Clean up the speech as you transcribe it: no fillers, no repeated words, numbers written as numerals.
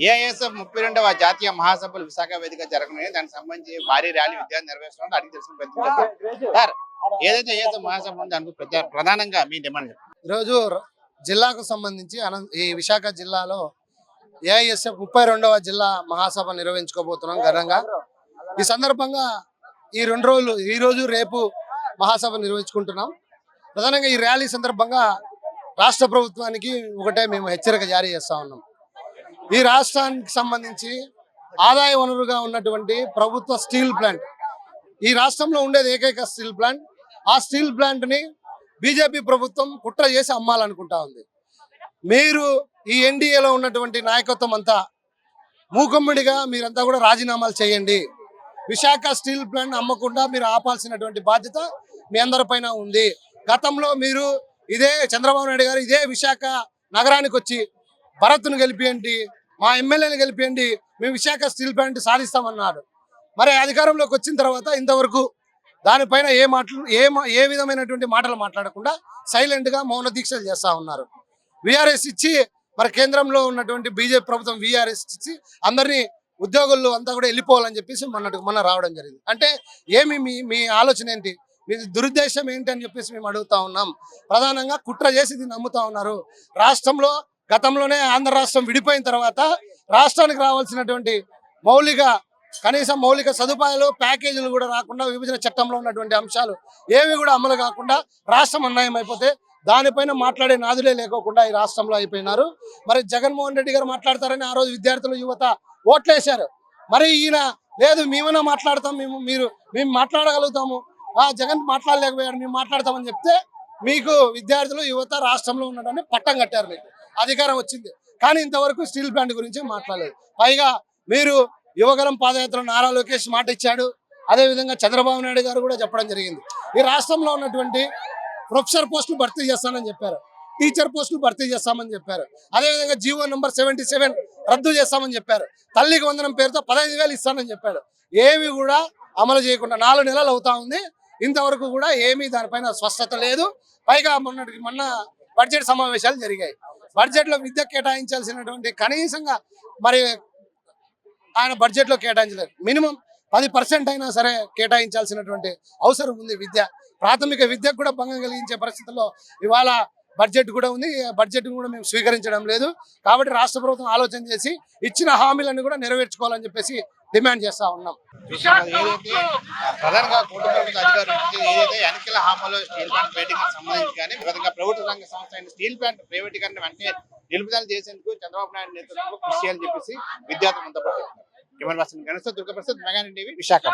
AISF 32వ జాతీయ మహాసభలు విశాఖ వేదిక జరగనున్నాయి. దానికి సంబంధించి భారీ ర్యాలీ విద్యార్థి నిర్వహిస్తున్నారు. అడిగి తెలిసిన ప్రతి సార్ ఏదైతే ఏఐఎస్ఎఫ్ మహాసభ ఉందో దానికి ప్రధానంగా మీ డిమాండ్ చెప్పండి. ఈరోజు జిల్లాకు సంబంధించి ఈ విశాఖ జిల్లాలో ఏఐఎస్ఎఫ్ 32వ జిల్లా మహాసభ నిర్వహించుకోబోతున్నాం ఘనంగా. ఈ సందర్భంగా ఈ 2 రోజులు ఈ రోజు రేపు మహాసభ నిర్వహించుకుంటున్నాం. ప్రధానంగా ఈ ర్యాలీ సందర్భంగా రాష్ట్ర ప్రభుత్వానికి ఒకటే మేము హెచ్చరిక జారీ చేస్తా ఉన్నాం. ఈ రాష్ట్రానికి సంబంధించి ఆదాయ వనరుగా ఉన్నటువంటి ప్రభుత్వ స్టీల్ ప్లాంట్, ఈ రాష్ట్రంలో ఉండేది ఏకైక స్టీల్ ప్లాంట్. ఆ స్టీల్ ప్లాంట్ ని బీజేపీ ప్రభుత్వం కుట్ర చేసి అమ్మాలనుకుంటా ఉంది. మీరు ఈ ఎన్డీఏలో ఉన్నటువంటి నాయకత్వం అంతా మూకుమ్మడిగా మీరంతా కూడా రాజీనామాలు చేయండి. విశాఖ స్టీల్ ప్లాంట్ అమ్మకుండా మీరు ఆపాల్సినటువంటి బాధ్యత మీ అందరిపైన ఉంది. గతంలో మీరు ఇదే చంద్రబాబు నాయుడు గారు ఇదే విశాఖ నగరానికి వచ్చి భరత్ను గెలిపియండి, మా ఎమ్మెల్యేని గెలిపియండి, మేము విశాఖ స్టీల్ ప్లాంట్ సాధిస్తామన్నాడు. మరి అధికారంలోకి వచ్చిన తర్వాత ఇంతవరకు దానిపైన ఏ విధమైనటువంటి మాటలు మాట్లాడకుండా సైలెంట్ గా మౌన దీక్షలు చేస్తా ఉన్నారు. విఆర్ఎస్ ఇచ్చి మరి కేంద్రంలో ఉన్నటువంటి బీజేపీ ప్రభుత్వం విఆర్ఎస్ ఇచ్చి అందరినీ ఉద్యోగులు అంతా కూడా వెళ్ళిపోవాలని చెప్పేసి మొన్న రావడం జరిగింది. అంటే ఏమి మీ ఆలోచన ఏంటి, మీ దురుద్దేశం ఏంటి అని చెప్పేసి మేము అడుగుతా ఉన్నాం. ప్రధానంగా కుట్ర చేసి దీన్ని నమ్ముతా ఉన్నారు. రాష్ట్రంలో గతంలోనే ఆంధ్ర రాష్ట్రం విడిపోయిన తర్వాత రాష్ట్రానికి రావాల్సినటువంటి కనీసం మౌలిక సదుపాయాలు ప్యాకేజీలు కూడా రాకుండా విభజన చట్టంలో ఉన్నటువంటి అంశాలు ఏవి కూడా అమలు కాకుండా రాష్ట్రం అన్యాయం అయిపోతే దానిపైన మాట్లాడే నాదులే లేకోకుండా ఈ రాష్ట్రంలో అయిపోయినారు. మరి జగన్మోహన్ రెడ్డి గారు మాట్లాడతారని ఆ రోజు విద్యార్థులు యువత ఓట్లేశారు. మరి ఈయన లేదు మేమైనా మాట్లాడతాం, మేము మాట్లాడగలుగుతాము, జగన్ మాట్లాడలేకపోయాడు మేము మాట్లాడతామని చెప్తే మీకు విద్యార్థులు యువత రాష్ట్రంలో ఉండడాన్ని పట్టం కట్టారు. మీకు అధికారం వచ్చింది కానీ ఇంతవరకు స్టీల్ ప్లాంట్ గురించి మాట్లాడలేదు. పైగా మీరు యువగలం పాదయాత్ర నారా లోకేష్ మాట ఇచ్చాడు. అదేవిధంగా చంద్రబాబు నాయుడు గారు కూడా చెప్పడం జరిగింది. ఈ రాష్ట్రంలో ఉన్నటువంటి ప్రొఫెసర్ పోస్టులు భర్తీ చేస్తానని చెప్పారు, టీచర్ పోస్టులు భర్తీ చేస్తామని చెప్పారు. అదేవిధంగా జీవో నంబర్ 77 రద్దు చేస్తామని చెప్పారు. తల్లికి వందనం పేరుతో 15,000 ఇస్తానని చెప్పాడు. ఏమి కూడా అమలు చేయకుండా 4 నెలలు అవుతా ఉంది. ఇంతవరకు కూడా ఏమీ దానిపైన స్పష్టత లేదు. పైగా మొన్న బడ్జెట్ సమావేశాలు జరిగాయి. బడ్జెట్ లో విద్య కేటాయించాల్సినటువంటి కనీసంగా మరి ఆయన బడ్జెట్ లో కేటాయించలేదు. మినిమం 10% అయినా సరే కేటాయించాల్సినటువంటి అవసరం ఉంది. ప్రాథమిక విద్యకు కూడా భంగం కలిగించే పరిస్థితుల్లో ఇవాళ బడ్జెట్ కూడా ఉంది. బడ్జెట్ కూడా మేము స్వీకరించడం లేదు. కాబట్టి రాష్ట్ర ప్రభుత్వం ఆలోచన చేసి ఇచ్చిన హామీలను కూడా నెరవేర్చుకోవాలని చెప్పేసి డిమాండ్ చేస్తా ఉన్నాం. ఏదైతే ప్రధానంగా కూటమి అధికారులు ఏదైతే ఎన్నికల హామీలో స్టీల్ ప్లాంట్ ప్రైవేటీకరణ సంబంధించి కానీ విధంగా ప్రభుత్వ రంగ సంస్థ అయిన స్టీల్ ప్లాంట్ ప్రైవేటీకరణ వెంటనే నిలుపుదల చేసేందుకు చంద్రబాబు నాయుడు నేతృత్వంలో కృషి చేయాలని చెప్పేసి విద్యార్థులు అంతా దుర్గప్రసాద్ మెగా టీవీ విశాఖ.